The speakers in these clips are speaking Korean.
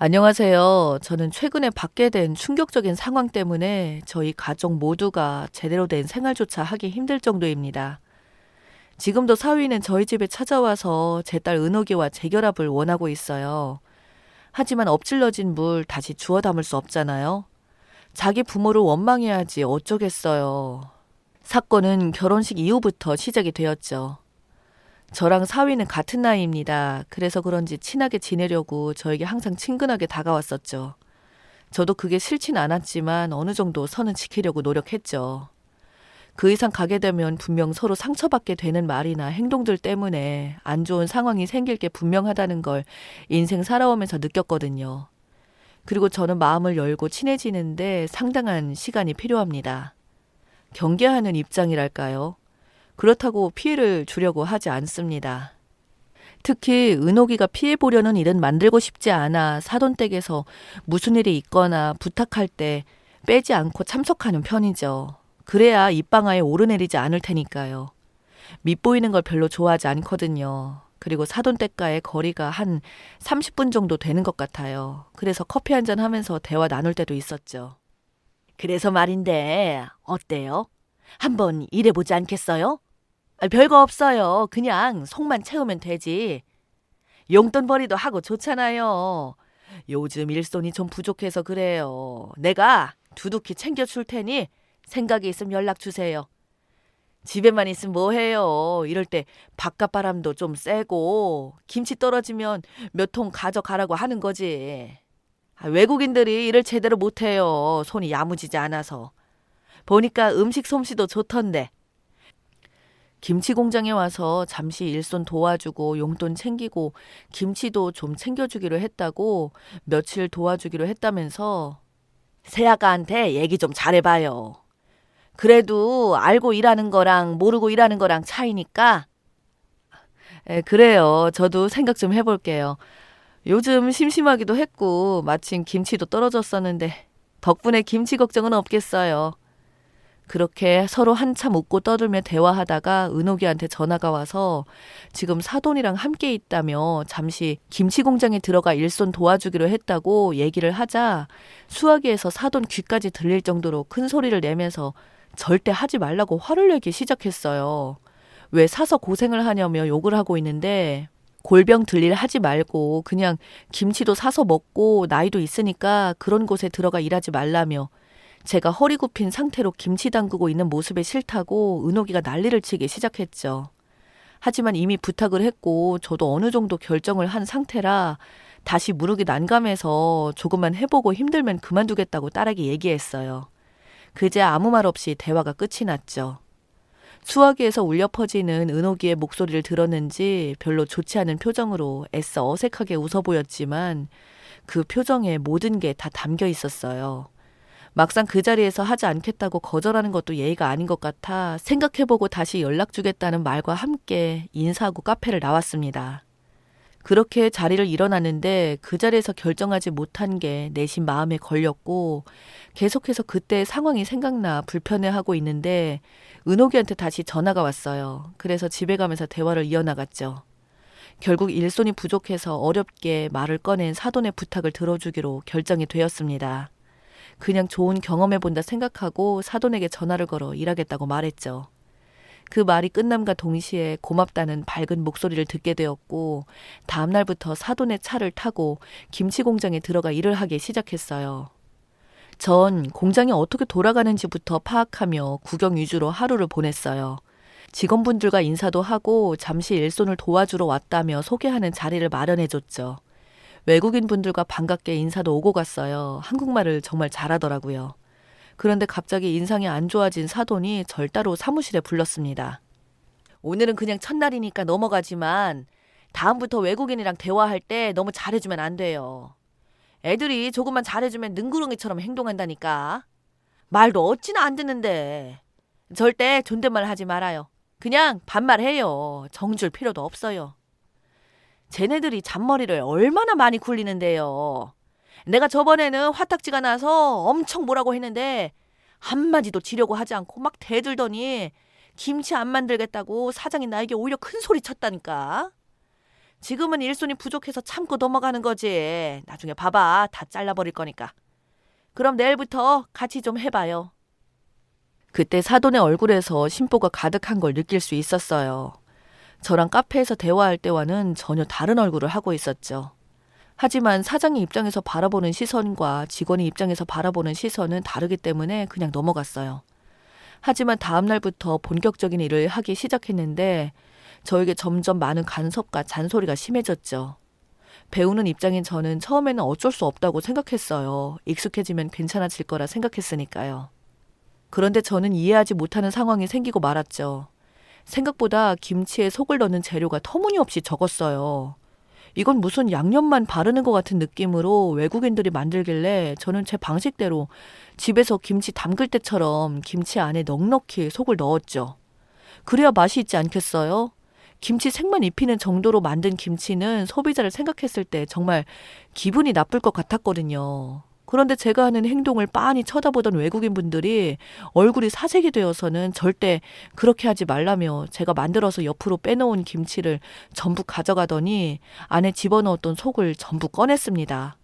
안녕하세요. 저는 최근에 받게 된 충격적인 상황 때문에 저희 가족 모두가 제대로 된 생활조차 하기 힘들 정도입니다. 지금도 사위는 저희 집에 찾아와서 제 딸 은옥이와 재결합을 원하고 있어요. 하지만 엎질러진 물 다시 주워 담을 수 없잖아요. 자기 부모를 원망해야지 어쩌겠어요. 사건은 결혼식 이후부터 시작이 되었죠. 저랑 사위는 같은 나이입니다. 그래서 그런지 친하게 지내려고 저에게 항상 친근하게 다가왔었죠. 저도 그게 싫진 않았지만 어느 정도 선은 지키려고 노력했죠. 그 이상 가게 되면 분명 서로 상처받게 되는 말이나 행동들 때문에 안 좋은 상황이 생길 게 분명하다는 걸 인생 살아오면서 느꼈거든요. 그리고 저는 마음을 열고 친해지는데 상당한 시간이 필요합니다. 경계하는 입장이랄까요? 그렇다고 피해를 주려고 하지 않습니다. 특히 은옥이가 피해보려는 일은 만들고 싶지 않아 사돈댁에서 무슨 일이 있거나 부탁할 때 빼지 않고 참석하는 편이죠. 그래야 입방아에 오르내리지 않을 테니까요. 밉보이는 걸 별로 좋아하지 않거든요. 그리고 사돈댁과의 거리가 한 30분 정도 되는 것 같아요. 그래서 커피 한잔 하면서 대화 나눌 때도 있었죠. 그래서 말인데 어때요? 한번 일해보지 않겠어요? 별거 없어요. 그냥 속만 채우면 되지. 용돈벌이도 하고 좋잖아요. 요즘 일손이 좀 부족해서 그래요. 내가 두둑히 챙겨줄 테니 생각이 있으면 연락 주세요. 집에만 있으면 뭐해요. 이럴 때 바깥바람도 좀 쐬고 김치 떨어지면 몇 통 가져가라고 하는 거지. 외국인들이 일을 제대로 못해요. 손이 야무지지 않아서. 보니까 음식 솜씨도 좋던데. 김치 공장에 와서 잠시 일손 도와주고 용돈 챙기고 김치도 좀 챙겨주기로 했다고 며칠 도와주기로 했다면서 새아가한테 얘기 좀 잘해봐요. 그래도 알고 일하는 거랑 모르고 일하는 거랑 차이니까. 그래요. 저도 생각 좀 해볼게요. 요즘 심심하기도 했고 마침 김치도 떨어졌었는데 덕분에 김치 걱정은 없겠어요. 그렇게 서로 한참 웃고 떠들며 대화하다가 은옥이한테 전화가 와서 지금 사돈이랑 함께 있다며 잠시 김치 공장에 들어가 일손 도와주기로 했다고 얘기를 하자 수화기에서 사돈 귀까지 들릴 정도로 큰 소리를 내면서 절대 하지 말라고 화를 내기 시작했어요. 왜 사서 고생을 하냐며 욕을 하고 있는데 골병 들일 하지 말고 그냥 김치도 사서 먹고 나이도 있으니까 그런 곳에 들어가 일하지 말라며 제가 허리 굽힌 상태로 김치 담그고 있는 모습에 싫다고 은옥이가 난리를 치기 시작했죠. 하지만 이미 부탁을 했고 저도 어느 정도 결정을 한 상태라 다시 무르기 난감해서 조금만 해보고 힘들면 그만두겠다고 딸에게 얘기했어요. 그제 아무 말 없이 대화가 끝이 났죠. 수화기에서 울려 퍼지는 은옥이의 목소리를 들었는지 별로 좋지 않은 표정으로 애써 어색하게 웃어 보였지만 그 표정에 모든 게 다 담겨 있었어요. 막상 그 자리에서 하지 않겠다고 거절하는 것도 예의가 아닌 것 같아 생각해보고 다시 연락 주겠다는 말과 함께 인사하고 카페를 나왔습니다. 그렇게 자리를 일어났는데 그 자리에서 결정하지 못한 게 내심 마음에 걸렸고 계속해서 그때의 상황이 생각나 불편해하고 있는데 은옥이한테 다시 전화가 왔어요. 그래서 집에 가면서 대화를 이어나갔죠. 결국 일손이 부족해서 어렵게 말을 꺼낸 사돈의 부탁을 들어주기로 결정이 되었습니다. 그냥 좋은 경험해본다 생각하고 사돈에게 전화를 걸어 일하겠다고 말했죠. 그 말이 끝남과 동시에 고맙다는 밝은 목소리를 듣게 되었고 다음 날부터 사돈의 차를 타고 김치 공장에 들어가 일을 하기 시작했어요. 전 공장이 어떻게 돌아가는지부터 파악하며 구경 위주로 하루를 보냈어요. 직원분들과 인사도 하고 잠시 일손을 도와주러 왔다며 소개하는 자리를 마련해줬죠. 외국인 분들과 반갑게 인사도 오고 갔어요. 한국말을 정말 잘하더라고요. 그런데 갑자기 인상이 안 좋아진 사돈이 절 따로 사무실에 불렀습니다. 오늘은 그냥 첫날이니까 넘어가지만 다음부터 외국인이랑 대화할 때 너무 잘해주면 안 돼요. 애들이 조금만 잘해주면 능구렁이처럼 행동한다니까. 말도 어찌나 안 듣는데. 절대 존댓말 하지 말아요. 그냥 반말해요. 정줄 필요도 없어요. 쟤네들이 잔머리를 얼마나 많이 굴리는데요. 내가 저번에는 화딱지가 나서 엄청 뭐라고 했는데 한마디도 지려고 하지 않고 막 대들더니 김치 안 만들겠다고 사장이 나에게 오히려 큰 소리 쳤다니까. 지금은 일손이 부족해서 참고 넘어가는 거지. 나중에 봐봐. 다 잘라버릴 거니까. 그럼 내일부터 같이 좀 해봐요. 그때 사돈의 얼굴에서 심보가 가득한 걸 느낄 수 있었어요. 저랑 카페에서 대화할 때와는 전혀 다른 얼굴을 하고 있었죠. 하지만 사장님 입장에서 바라보는 시선과 직원의 입장에서 바라보는 시선은 다르기 때문에 그냥 넘어갔어요. 하지만 다음 날부터 본격적인 일을 하기 시작했는데 저에게 점점 많은 간섭과 잔소리가 심해졌죠. 배우는 입장인 저는 처음에는 어쩔 수 없다고 생각했어요. 익숙해지면 괜찮아질 거라 생각했으니까요. 그런데 저는 이해하지 못하는 상황이 생기고 말았죠. 생각보다 김치에 속을 넣는 재료가 터무니없이 적었어요. 이건 무슨 양념만 바르는 것 같은 느낌으로 외국인들이 만들길래 저는 제 방식대로 집에서 김치 담글 때처럼 김치 안에 넉넉히 속을 넣었죠. 그래야 맛이 있지 않겠어요? 김치 색만 입히는 정도로 만든 김치는 소비자를 생각했을 때 정말 기분이 나쁠 것 같았거든요. 그런데 제가 하는 행동을 빤히 쳐다보던 외국인 분들이 얼굴이 사색이 되어서는 절대 그렇게 하지 말라며 제가 만들어서 옆으로 빼놓은 김치를 전부 가져가더니 안에 집어넣었던 속을 전부 꺼냈습니다.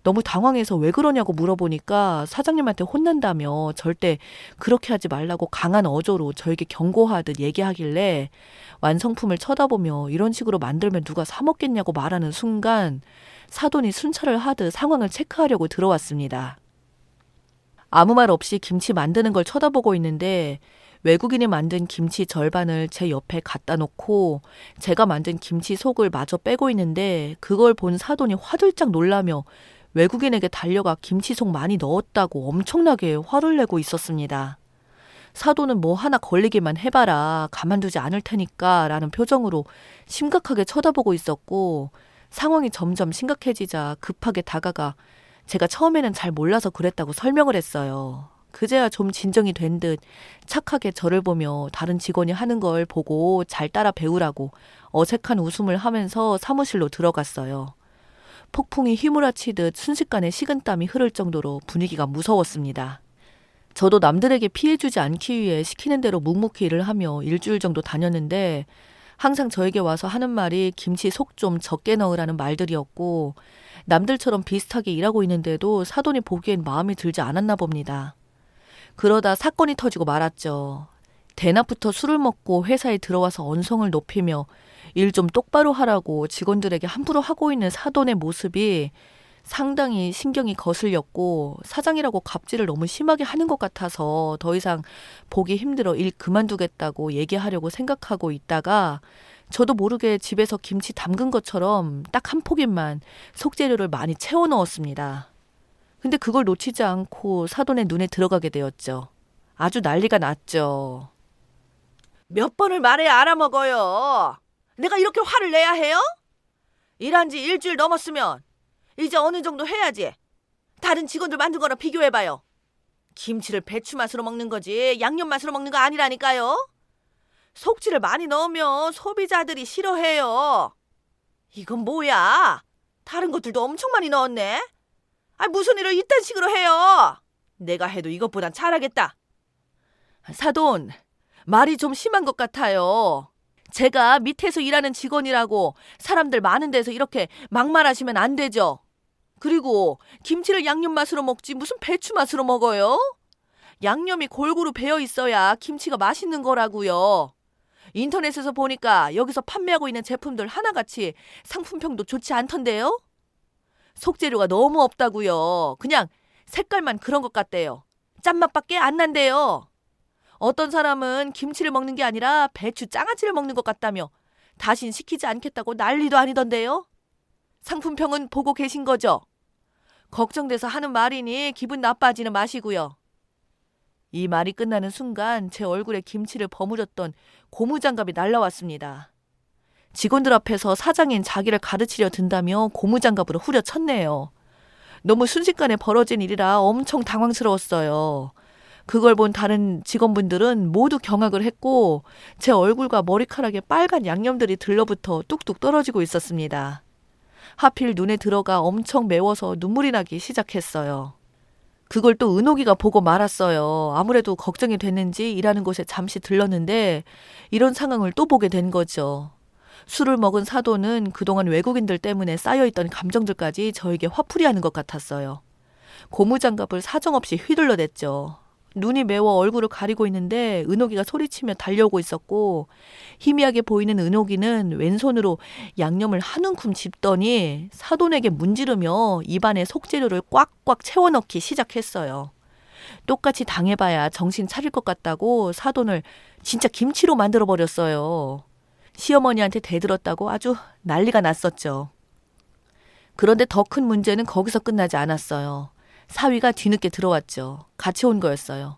너무 당황해서 왜 그러냐고 물어보니까 사장님한테 혼난다며 절대 그렇게 하지 말라고 강한 어조로 저에게 경고하듯 얘기하길래 완성품을 쳐다보며 이런 식으로 만들면 누가 사 먹겠냐고 말하는 순간 사돈이 순찰을 하듯 상황을 체크하려고 들어왔습니다. 아무 말 없이 김치 만드는 걸 쳐다보고 있는데 외국인이 만든 김치 절반을 제 옆에 갖다 놓고 제가 만든 김치 속을 마저 빼고 있는데 그걸 본 사돈이 화들짝 놀라며 외국인에게 달려가 김치 속 많이 넣었다고 엄청나게 화를 내고 있었습니다. 사돈은 뭐 하나 걸리기만 해봐라, 가만두지 않을 테니까 라는 표정으로 심각하게 쳐다보고 있었고 상황이 점점 심각해지자 급하게 다가가 제가 처음에는 잘 몰라서 그랬다고 설명을 했어요. 그제야 좀 진정이 된 듯 착하게 저를 보며 다른 직원이 하는 걸 보고 잘 따라 배우라고 어색한 웃음을 하면서 사무실로 들어갔어요. 폭풍이 휘몰아치듯 순식간에 식은땀이 흐를 정도로 분위기가 무서웠습니다. 저도 남들에게 피해주지 않기 위해 시키는 대로 묵묵히 일을 하며 일주일 정도 다녔는데 항상 저에게 와서 하는 말이 김치 속 좀 적게 넣으라는 말들이었고 남들처럼 비슷하게 일하고 있는데도 사돈이 보기엔 마음에 들지 않았나 봅니다. 그러다 사건이 터지고 말았죠. 대낮부터 술을 먹고 회사에 들어와서 언성을 높이며 일 좀 똑바로 하라고 직원들에게 함부로 하고 있는 사돈의 모습이 상당히 신경이 거슬렸고 사장이라고 갑질을 너무 심하게 하는 것 같아서 더 이상 보기 힘들어 일 그만두겠다고 얘기하려고 생각하고 있다가 저도 모르게 집에서 김치 담근 것처럼 딱 한 포기만 속재료를 많이 채워 넣었습니다. 근데 그걸 놓치지 않고 사돈의 눈에 들어가게 되었죠. 아주 난리가 났죠. 몇 번을 말해야 알아먹어요. 내가 이렇게 화를 내야 해요? 일한 지 일주일 넘었으면 이제 어느 정도 해야지. 다른 직원들 만든 거랑 비교해봐요. 김치를 배추 맛으로 먹는 거지 양념 맛으로 먹는 거 아니라니까요. 속지를 많이 넣으면 소비자들이 싫어해요. 이건 뭐야? 다른 것들도 엄청 많이 넣었네. 무슨 일을 이딴 식으로 해요? 내가 해도 이것보단 잘하겠다. 사돈, 말이 좀 심한 것 같아요. 제가 밑에서 일하는 직원이라고 사람들 많은 데서 이렇게 막말하시면 안 되죠. 그리고 김치를 양념 맛으로 먹지 무슨 배추 맛으로 먹어요? 양념이 골고루 배어 있어야 김치가 맛있는 거라고요. 인터넷에서 보니까 여기서 판매하고 있는 제품들 하나같이 상품평도 좋지 않던데요? 속재료가 너무 없다고요. 그냥 색깔만 그런 것 같대요. 짠맛밖에 안 난대요. 어떤 사람은 김치를 먹는 게 아니라 배추 장아찌를 먹는 것 같다며 다신 시키지 않겠다고 난리도 아니던데요. 상품평은 보고 계신 거죠? 걱정돼서 하는 말이니 기분 나빠지는 마시고요. 이 말이 끝나는 순간 제 얼굴에 김치를 버무렸던 고무장갑이 날라왔습니다. 직원들 앞에서 사장인 자기를 가르치려 든다며 고무장갑으로 후려쳤네요. 너무 순식간에 벌어진 일이라 엄청 당황스러웠어요. 그걸 본 다른 직원분들은 모두 경악을 했고 제 얼굴과 머리카락에 빨간 양념들이 들러붙어 뚝뚝 떨어지고 있었습니다. 하필 눈에 들어가 엄청 매워서 눈물이 나기 시작했어요. 그걸 또 은옥이가 보고 말았어요. 아무래도 걱정이 됐는지 일하는 곳에 잠시 들렀는데 이런 상황을 또 보게 된 거죠. 술을 먹은 사돈은 그동안 외국인들 때문에 쌓여있던 감정들까지 저에게 화풀이하는 것 같았어요. 고무장갑을 사정없이 휘둘러댔죠. 눈이 매워 얼굴을 가리고 있는데 은옥이가 소리치며 달려오고 있었고, 희미하게 보이는 은옥이는 왼손으로 양념을 한 움큼 집더니 사돈에게 문지르며 입안에 속재료를 꽉꽉 채워넣기 시작했어요. 똑같이 당해봐야 정신 차릴 것 같다고 사돈을 진짜 김치로 만들어버렸어요. 시어머니한테 대들었다고 아주 난리가 났었죠. 그런데 더 큰 문제는 거기서 끝나지 않았어요. 사위가 뒤늦게 들어왔죠. 같이 온 거였어요.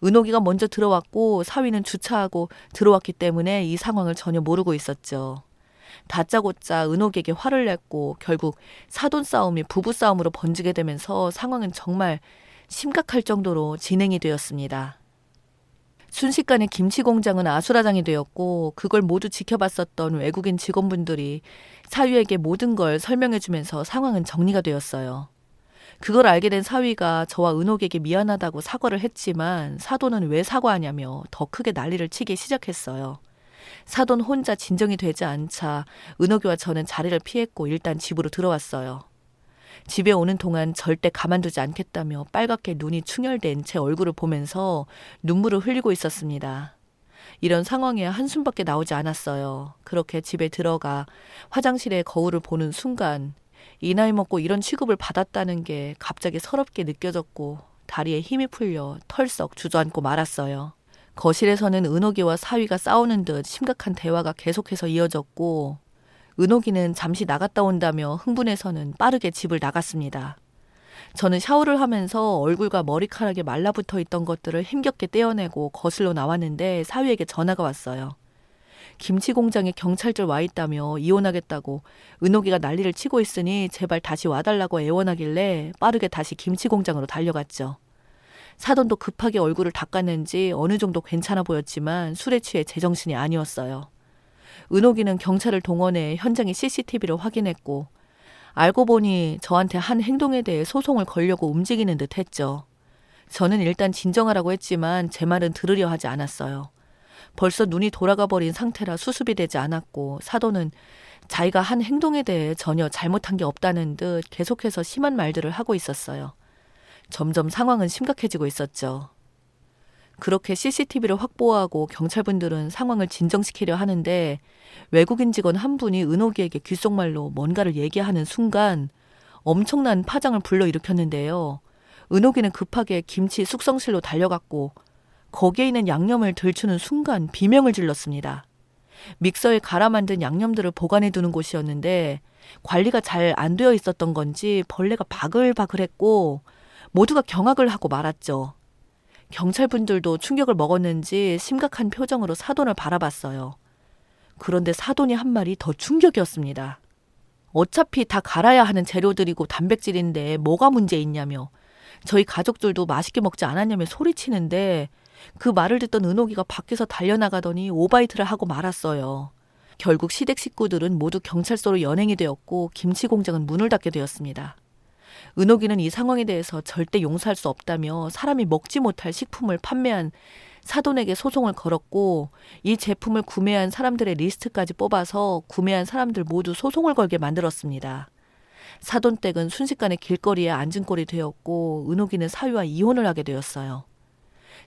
은옥이가 먼저 들어왔고 사위는 주차하고 들어왔기 때문에 이 상황을 전혀 모르고 있었죠. 다짜고짜 은옥에게 화를 냈고 결국 사돈 싸움이 부부 싸움으로 번지게 되면서 상황은 정말 심각할 정도로 진행이 되었습니다. 순식간에 김치 공장은 아수라장이 되었고 그걸 모두 지켜봤었던 외국인 직원분들이 사위에게 모든 걸 설명해주면서 상황은 정리가 되었어요. 그걸 알게 된 사위가 저와 은옥에게 미안하다고 사과를 했지만 사돈은 왜 사과하냐며 더 크게 난리를 치기 시작했어요. 사돈 혼자 진정이 되지 않자 은옥이와 저는 자리를 피했고 일단 집으로 들어왔어요. 집에 오는 동안 절대 가만두지 않겠다며 빨갛게 눈이 충혈된 제 얼굴을 보면서 눈물을 흘리고 있었습니다. 이런 상황에 한숨밖에 나오지 않았어요. 그렇게 집에 들어가 화장실의 거울을 보는 순간 이 나이 먹고 이런 취급을 받았다는 게 갑자기 서럽게 느껴졌고 다리에 힘이 풀려 털썩 주저앉고 말았어요. 거실에서는 은옥이와 사위가 싸우는 듯 심각한 대화가 계속해서 이어졌고 은옥이는 잠시 나갔다 온다며 흥분해서는 빠르게 집을 나갔습니다. 저는 샤워를 하면서 얼굴과 머리카락에 말라붙어 있던 것들을 힘겹게 떼어내고 거실로 나왔는데 사위에게 전화가 왔어요. 김치 공장에 경찰들 와 있다며 이혼하겠다고 은옥이가 난리를 치고 있으니 제발 다시 와달라고 애원하길래 빠르게 다시 김치 공장으로 달려갔죠. 사돈도 급하게 얼굴을 닦았는지 어느 정도 괜찮아 보였지만 술에 취해 제정신이 아니었어요. 은옥이는 경찰을 동원해 현장의 CCTV를 확인했고 알고 보니 저한테 한 행동에 대해 소송을 걸려고 움직이는 듯 했죠. 저는 일단 진정하라고 했지만 제 말은 들으려 하지 않았어요. 벌써 눈이 돌아가 버린 상태라 수습이 되지 않았고 사돈은 자기가 한 행동에 대해 전혀 잘못한 게 없다는 듯 계속해서 심한 말들을 하고 있었어요. 점점 상황은 심각해지고 있었죠. 그렇게 CCTV를 확보하고 경찰분들은 상황을 진정시키려 하는데 외국인 직원 한 분이 은옥이에게 귓속말로 뭔가를 얘기하는 순간 엄청난 파장을 불러일으켰는데요. 은옥이는 급하게 김치 숙성실로 달려갔고 거기에 있는 양념을 들추는 순간 비명을 질렀습니다. 믹서에 갈아 만든 양념들을 보관해 두는 곳이었는데 관리가 잘 안 되어 있었던 건지 벌레가 바글바글했고 모두가 경악을 하고 말았죠. 경찰분들도 충격을 먹었는지 심각한 표정으로 사돈을 바라봤어요. 그런데 사돈이 한 말이 더 충격이었습니다. 어차피 다 갈아야 하는 재료들이고 단백질인데 뭐가 문제 있냐며 저희 가족들도 맛있게 먹지 않았냐며 소리치는데 그 말을 듣던 은옥이가 밖에서 달려나가더니 오바이트를 하고 말았어요. 결국 시댁 식구들은 모두 경찰서로 연행이 되었고 김치 공장은 문을 닫게 되었습니다. 은옥이는 이 상황에 대해서 절대 용서할 수 없다며 사람이 먹지 못할 식품을 판매한 사돈에게 소송을 걸었고 이 제품을 구매한 사람들의 리스트까지 뽑아서 구매한 사람들 모두 소송을 걸게 만들었습니다. 사돈 댁은 순식간에 길거리에 앉은 꼴이 되었고 은옥이는 사위와 이혼을 하게 되었어요.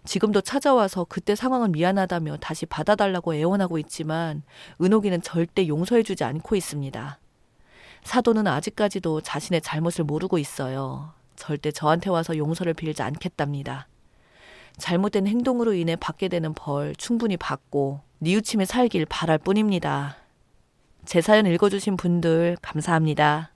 지금도 찾아와서 그때 상황은 미안하다며 다시 받아달라고 애원하고 있지만 은옥이는 절대 용서해주지 않고 있습니다. 사돈은 아직까지도 자신의 잘못을 모르고 있어요. 절대 저한테 와서 용서를 빌지 않겠답니다. 잘못된 행동으로 인해 받게 되는 벌 충분히 받고 뉘우침에 살길 바랄 뿐입니다. 제 사연 읽어주신 분들 감사합니다.